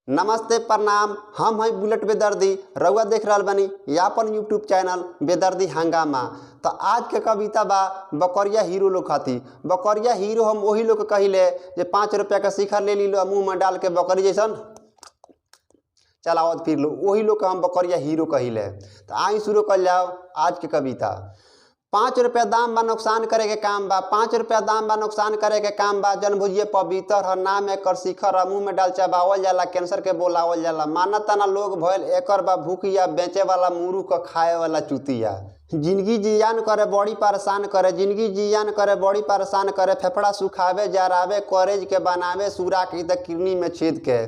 नमस्ते प्रणाम। हम हैं बुलेट बेदर्दी। रउआ देख रहल बानी यापन यूट्यूब चैनल बेदर्दी हंगामा। तो आज के कविता बा बकरिया हीरो लोग खाती। बकरिया हीरो हम वही लोग के कहिले जे 5 रुपया का शिखर ले लो मुंह में डाल के बकरी जैसन चलावत फिर लो, वही लोग हम बकरिया हीरो कहिले। तो आई शुरू कर जाओ आज के कविता। 5 रुपया दाम बा नुकसान करे के काम बा, 5 रुपया दाम बा नुकसान करे के काम बा। जन भुजिए पवित्र ह नाम एकर शिखर ह, मुंह में डाल चबावल जाला, कैंसर के बोलावल जाला। माना तना लोग भयल एकर बा भूखिया, बेचे वाला मुरू क खाए वाला चुतिया। जिंदगी जियान करे बड़ी परेशान करे, जिंदगी जियान करे बड़ी परेशान करे। फेफड़ा सुखावे जरावे कॉलेज के बनावे, सूरा की त किडनी में छेद के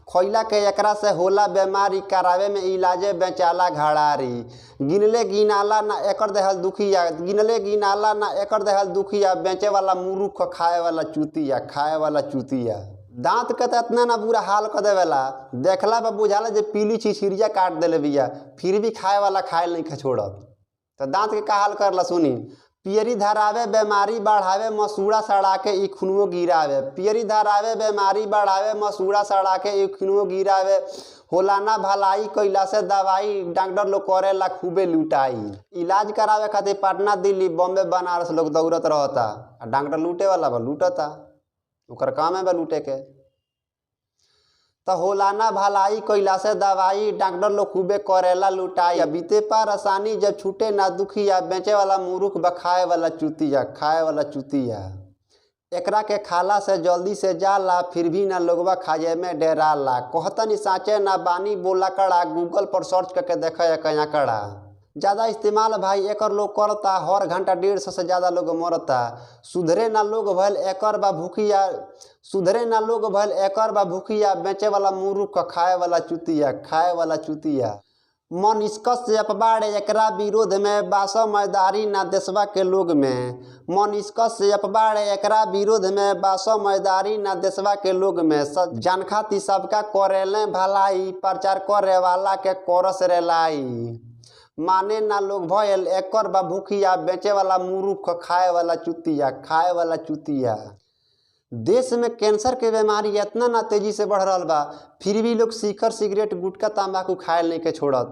खइला के एकरा से होला बीमारी, करावे में इलाजे बेचाला घड़ारी। गिनले गिनाला ना एकर देहल दुखिया, गिनले गिनाला ना एकर देहल दुखिया। बेचे वाला मुरुख खाए वाला चुतिया, खाए वाला चुतिया। दांत के त इतना ना बुरा हाल कर देवेला, देखला बा बुझाला जे पीली छिछिरिया काट देले बिया, फिर भी खाए वाला खाए नहीं छोड़त। तो दांत के का हाल करला सुनी। पियरी धरावे बीमारी बढ़ावे, मसूड़ा सड़ा के ई खूनो गिरावे। पियरी धरावे बीमारी बढ़ावे, मसूड़ा सड़ा के ई खूनो गिरावे। होला ना भलाई कइला से दवाई, डॉक्टर लोग करेला खूबे लुटाई। इलाज करावे खातिर पटना दिल्ली बॉम्बे बनारस लोग दौड़त रहता, आ डॉक्टर लूटे वाला बा लूटता, ओकर काम है बा लूटे के। तो होला ना भलाई कइला से दवाई, डॉक्टर लोग खूबे करेला लुटाई। बीते परेशानी जब छूटे ना दुखिया, बेचे वाला मुरुख बखाए वाला चुतिया, खाए वाला चुतिया। एकरा के खाला से जल्दी से जाला, फिर भी ना लोगवा खाए में डेराला। कहतनी साचे ना बानी बोला कड़ा, गूगल पर सर्च करके देखा कया कड़ा। ज़्यादा इस्तेमाल भाई एकर लोग करता, हर घंटा 150 से ज़्यादा लोग मरता। सुधरे ना लोग भयल एकर बा भूखिया, सुधरे ना लोग भयल एकर बा भूखिया। बेचे वाला मुरुख खाए वाला चुतिया, खाए वाला चुतिया। मन इसकस से अपबाड़े एकरा विरोध में, बासो मैदारी ना देशवा के लोग में। मन इसकस से अपबाड़े एकरा विरोध में, बासो मैदारी ना देशवा के लोग में। जानखाती सबका करेले भलाई, प्रचार करे वाला के करस रेलाई। माने ना लोग भयल एकर बा भूखिया, बेचे वाला मुरुख खाए वाला चुतिया, खाए वाला चुतिया। देश में कैंसर के बीमारी इतना ना तेजी से बढ़ रहा बा, फिर भी लोग शिखर सिगरेट गुटखा तंबाकू खाए नहीं के छोड़त।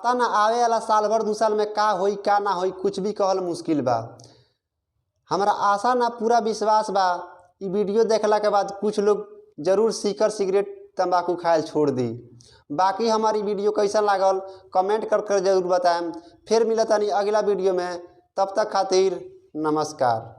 पता ना आवे वाला साल भर 2 साल में का होई का ना होई, कुछ भी कहल मुश्किल बा। हमरा आशा ना पूरा विश्वास बा ई वीडियो देखला के बाद कुछ लोग जरूर शिखर सिगरेट तंबाकू खाए छोड़ दी। बाकी हमारी वीडियो कैसा लागल कमेंट कर जरूर बताएं। फिर मिलतानी अगला वीडियो में, तब तक खातिर नमस्कार।